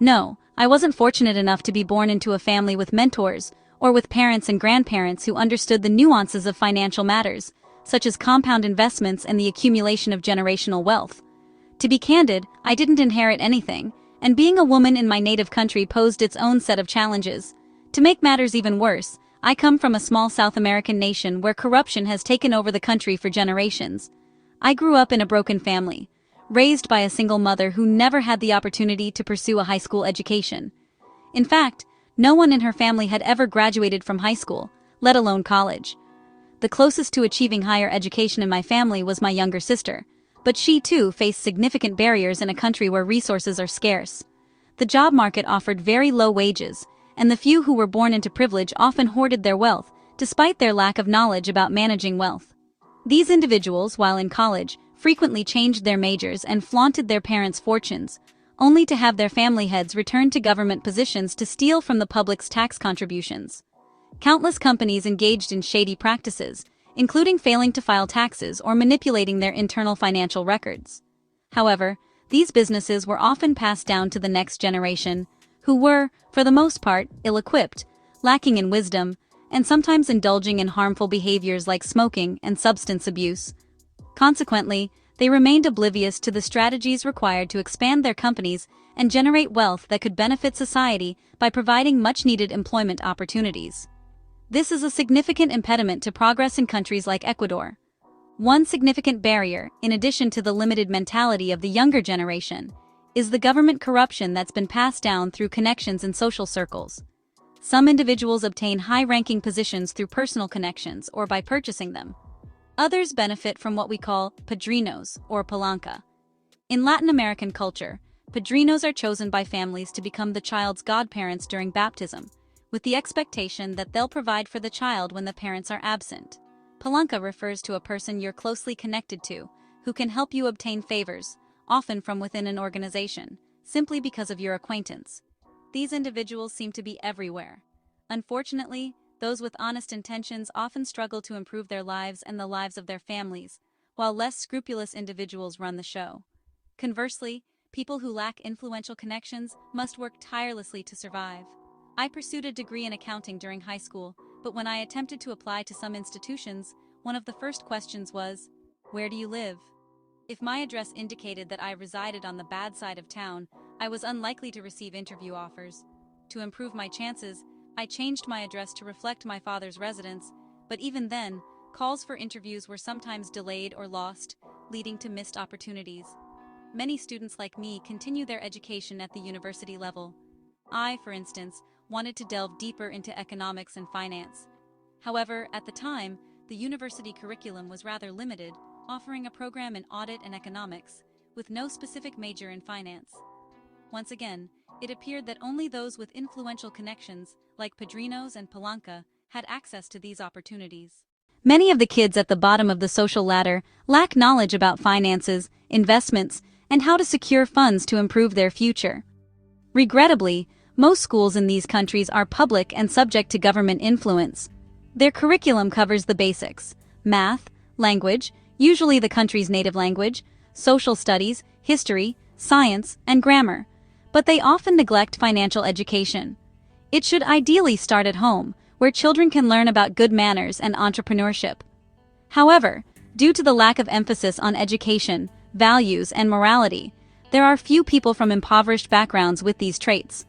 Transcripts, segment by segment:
No, I wasn't fortunate enough to be born into a family with mentors, or with parents and grandparents who understood the nuances of financial matters, such as compound investments and the accumulation of generational wealth. To be candid, I didn't inherit anything, and being a woman in my native country posed its own set of challenges. To make matters even worse, I come from a small South American nation where corruption has taken over the country for generations. I grew up in a broken family, raised by a single mother who never had the opportunity to pursue a high school education. In fact, no one in her family had ever graduated from high school, let alone college. The closest to achieving higher education in my family was my younger sister, but she too faced significant barriers in a country where resources are scarce. The job market offered very low wages, and the few who were born into privilege often hoarded their wealth, despite their lack of knowledge about managing wealth. These individuals, while in college, frequently changed their majors and flaunted their parents' fortunes, only to have their family heads return to government positions to steal from the public's tax contributions. Countless companies engaged in shady practices, including failing to file taxes or manipulating their internal financial records. However, these businesses were often passed down to the next generation, who were, for the most part, ill-equipped, lacking in wisdom, and sometimes indulging in harmful behaviors like smoking and substance abuse. Consequently, they remained oblivious to the strategies required to expand their companies and generate wealth that could benefit society by providing much-needed employment opportunities. This is a significant impediment to progress in countries like Ecuador. One significant barrier, in addition to the limited mentality of the younger generation, is the government corruption that's been passed down through connections in social circles. Some individuals obtain high-ranking positions through personal connections or by purchasing them. Others benefit from what we call padrinos or palanca. In Latin American culture, padrinos are chosen by families to become the child's godparents during baptism, with the expectation that they'll provide for the child when the parents are absent. Palanca refers to a person you're closely connected to, who can help you obtain favors, often from within an organization, simply because of your acquaintance. These individuals seem to be everywhere. Unfortunately, those with honest intentions often struggle to improve their lives and the lives of their families, while less scrupulous individuals run the show. Conversely, people who lack influential connections must work tirelessly to survive. I pursued a degree in accounting during high school, but when I attempted to apply to some institutions, one of the first questions was, "Where do you live?" If my address indicated that I resided on the bad side of town, I was unlikely to receive interview offers. To improve my chances, I changed my address to reflect my father's residence, but even then, calls for interviews were sometimes delayed or lost, leading to missed opportunities. Many students like me continue their education at the university level. I, for instance, wanted to delve deeper into economics and finance. However, at the time, the university curriculum was rather limited, offering a program in audit and economics, with no specific major in finance. Once again, it appeared that only those with influential connections, like padrinos and palanca, had access to these opportunities. Many of the kids at the bottom of the social ladder lack knowledge about finances, investments, and how to secure funds to improve their future. Regrettably, most schools in these countries are public and subject to government influence. Their curriculum covers the basics: math, language, usually the country's native language, social studies, history, science, and grammar. But they often neglect financial education. It should ideally start at home, where children can learn about good manners and entrepreneurship. However, due to the lack of emphasis on education, values, and morality, there are few people from impoverished backgrounds with these traits.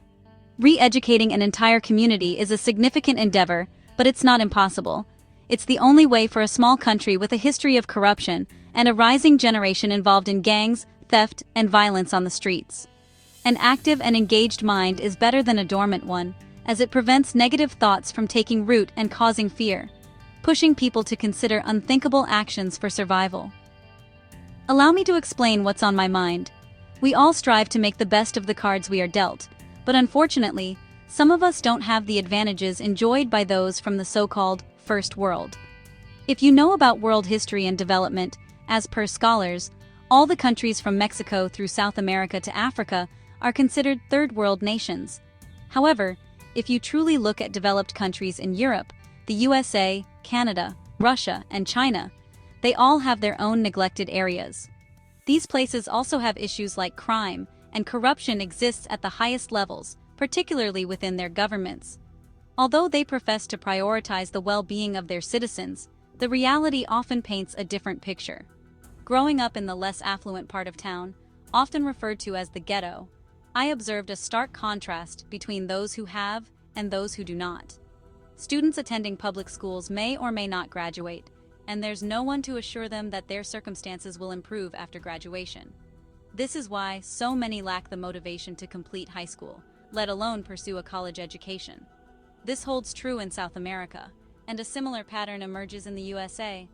Re-educating an entire community is a significant endeavor, but it's not impossible. It's the only way for a small country with a history of corruption and a rising generation involved in gangs, theft, and violence on the streets. An active and engaged mind is better than a dormant one, as it prevents negative thoughts from taking root and causing fear, pushing people to consider unthinkable actions for survival. Allow me to explain what's on my mind. We all strive to make the best of the cards we are dealt, but unfortunately, some of us don't have the advantages enjoyed by those from the so-called First World. If you know about world history and development, as per scholars, all the countries from Mexico through South America to Africa are considered third world nations. However, if you truly look at developed countries in Europe, the USA, Canada, Russia, and China, they all have their own neglected areas. These places also have issues like crime, and corruption exists at the highest levels, particularly within their governments. Although they profess to prioritize the well-being of their citizens, the reality often paints a different picture. Growing up in the less affluent part of town, often referred to as the ghetto, I observed a stark contrast between those who have and those who do not. Students attending public schools may or may not graduate, and there's no one to assure them that their circumstances will improve after graduation. This is why so many lack the motivation to complete high school, let alone pursue a college education. This holds true in South America, and a similar pattern emerges in the USA.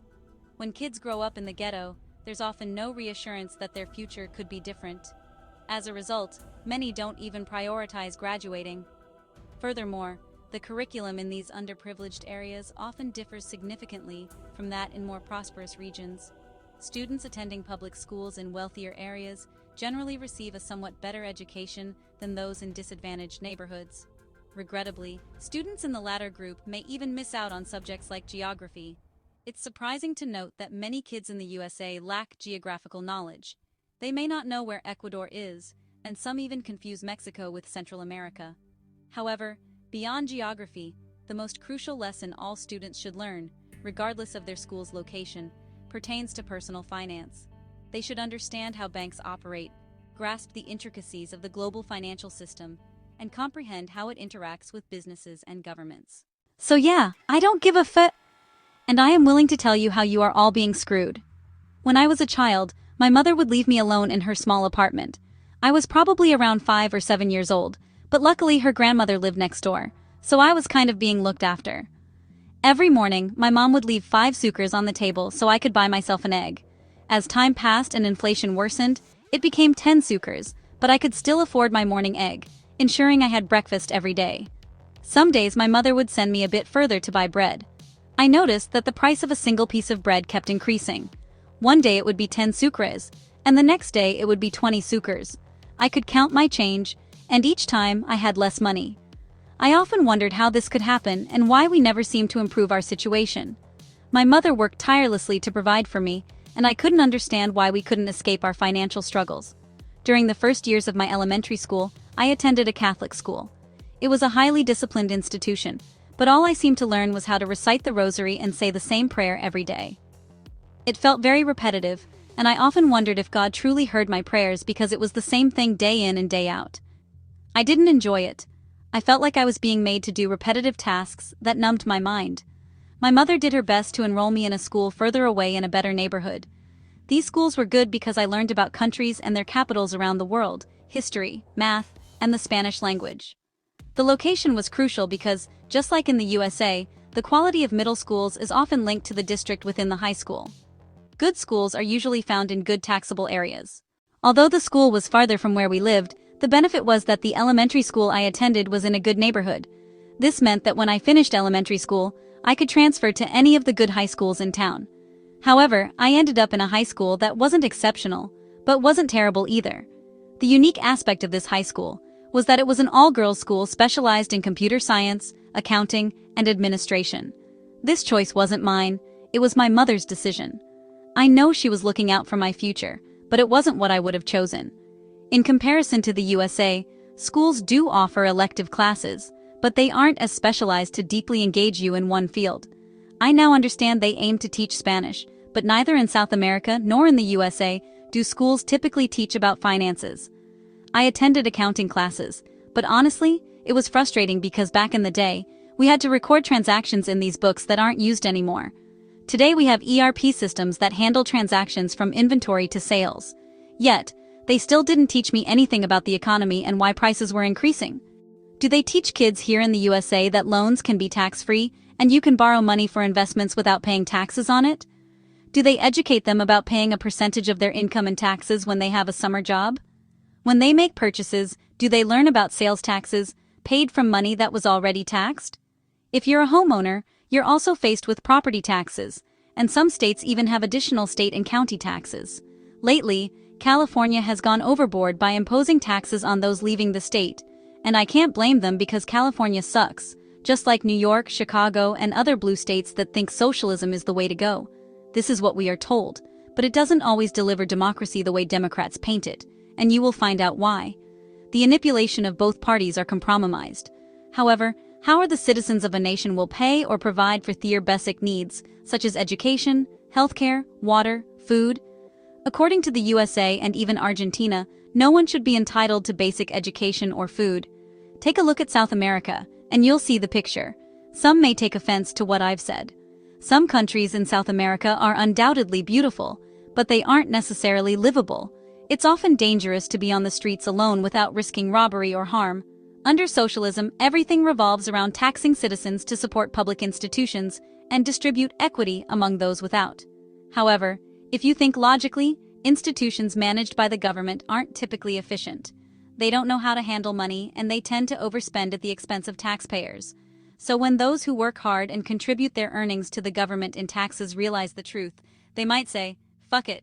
When kids grow up in the ghetto, there's often no reassurance that their future could be different. As a result, many don't even prioritize graduating. Furthermore, the curriculum in these underprivileged areas often differs significantly from that in more prosperous regions. Students attending public schools in wealthier areas generally receive a somewhat better education than those in disadvantaged neighborhoods. Regrettably, students in the latter group may even miss out on subjects like geography. It's surprising to note that many kids in the USA lack geographical knowledge. They may not know where Ecuador is, and some even confuse Mexico with Central America. However, beyond geography, the most crucial lesson all students should learn, regardless of their school's location, pertains to personal finance. They should understand how banks operate, grasp the intricacies of the global financial system, and comprehend how it interacts with businesses and governments. So yeah, I don't give a f- and I am willing to tell you how you are all being screwed. When I was a child, my mother would leave me alone in her small apartment. I was probably around 5 or 7 years old, but luckily her grandmother lived next door, so I was kind of being looked after. Every morning, my mom would leave 5 sucres on the table so I could buy myself an egg. As time passed and inflation worsened, it became 10 sucres, but I could still afford my morning egg, ensuring I had breakfast every day. Some days my mother would send me a bit further to buy bread. I noticed that the price of a single piece of bread kept increasing. One day it would be 10 sucres, and the next day it would be 20 sucres. I could count my change, and each time I had less money. I often wondered how this could happen and why we never seemed to improve our situation. My mother worked tirelessly to provide for me, and I couldn't understand why we couldn't escape our financial struggles. During the first years of my elementary school, I attended a Catholic school. It was a highly disciplined institution, but all I seemed to learn was how to recite the rosary and say the same prayer every day. It felt very repetitive, and I often wondered if God truly heard my prayers because it was the same thing day in and day out. I didn't enjoy it. I felt like I was being made to do repetitive tasks that numbed my mind. My mother did her best to enroll me in a school further away in a better neighborhood. These schools were good because I learned about countries and their capitals around the world, history, math, and the Spanish language. The location was crucial because, just like in the USA, the quality of middle schools is often linked to the district within the high school. Good schools are usually found in good taxable areas. Although the school was farther from where we lived, the benefit was that the elementary school I attended was in a good neighborhood. This meant that when I finished elementary school, I could transfer to any of the good high schools in town. However, I ended up in a high school that wasn't exceptional, but wasn't terrible either. The unique aspect of this high school was that it was an all-girls school specialized in computer science, accounting, and administration. This choice wasn't mine, it was my mother's decision. I know she was looking out for my future, but it wasn't what I would have chosen. In comparison to the USA, schools do offer elective classes, but they aren't as specialized to deeply engage you in one field. I now understand they aim to teach Spanish, but neither in South America nor in the USA do schools typically teach about finances. I attended accounting classes, but honestly, it was frustrating because back in the day, we had to record transactions in these books that aren't used anymore. Today we have ERP systems that handle transactions from inventory to sales. Yet, they still didn't teach me anything about the economy and why prices were increasing. Do they teach kids here in the USA that loans can be tax-free and you can borrow money for investments without paying taxes on it? Do they educate them about paying a percentage of their income in taxes when they have a summer job? When they make purchases, do they learn about sales taxes, paid from money that was already taxed? If you're a homeowner, you're also faced with property taxes, and some states even have additional state and county taxes. Lately, California has gone overboard by imposing taxes on those leaving the state, and I can't blame them because California sucks, just like New York, Chicago, and other blue states that think socialism is the way to go. This is what we are told, but it doesn't always deliver democracy the way Democrats paint it, and you will find out why. The manipulation of both parties are compromised. However, how are the citizens of a nation will pay or provide for their basic needs, such as education, healthcare, water, food? According to the USA and even Argentina, no one should be entitled to basic education or food. Take a look at South America, and you'll see the picture. Some may take offense to what I've said. Some countries in South America are undoubtedly beautiful, but they aren't necessarily livable. It's often dangerous to be on the streets alone without risking robbery or harm. Under socialism, everything revolves around taxing citizens to support public institutions and distribute equity among those without. However, if you think logically, institutions managed by the government aren't typically efficient. They don't know how to handle money, and they tend to overspend at the expense of taxpayers. So when those who work hard and contribute their earnings to the government in taxes realize the truth, they might say, "Fuck it.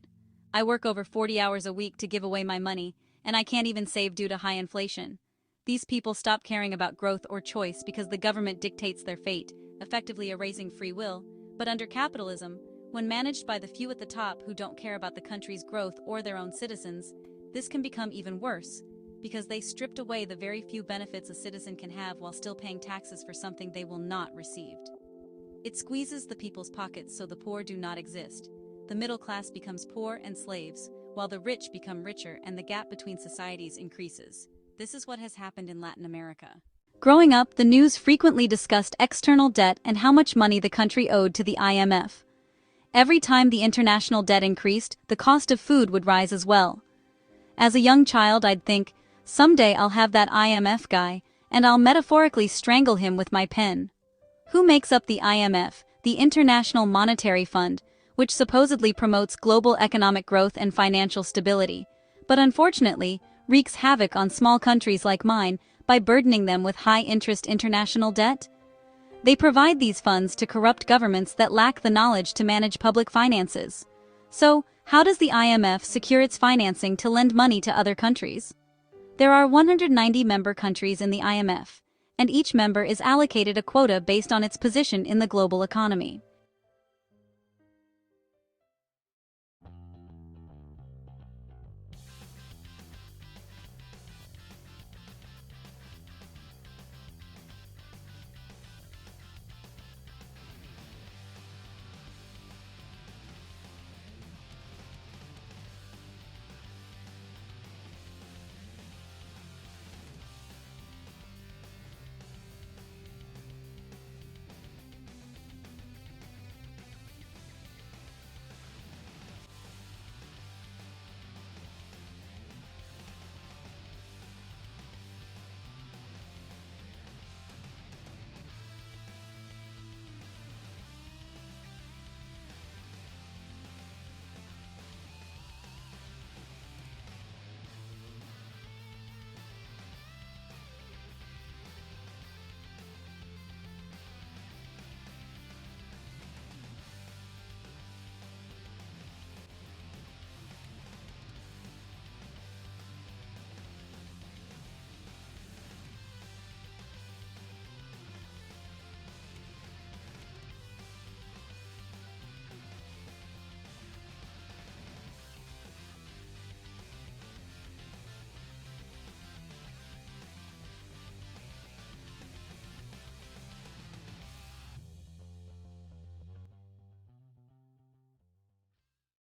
I work over 40 hours a week to give away my money, and I can't even save due to high inflation." These people stop caring about growth or choice because the government dictates their fate, effectively erasing free will. But under capitalism, when managed by the few at the top who don't care about the country's growth or their own citizens, this can become even worse, because they stripped away the very few benefits a citizen can have while still paying taxes for something they will not receive. It squeezes the people's pockets so the poor do not exist. The middle class becomes poor and slaves, while the rich become richer and the gap between societies increases. This is what has happened in Latin America. Growing up, the news frequently discussed external debt and how much money the country owed to the IMF. Every time the international debt increased, the cost of food would rise as well. As a young child, I'd think, someday I'll have that IMF guy, and I'll metaphorically strangle him with my pen. Who makes up the IMF, the International Monetary Fund, which supposedly promotes global economic growth and financial stability, but unfortunately wreaks havoc on small countries like mine by burdening them with high-interest international debt? They provide these funds to corrupt governments that lack the knowledge to manage public finances. So, how does the IMF secure its financing to lend money to other countries? There are 190 member countries in the IMF, and each member is allocated a quota based on its position in the global economy.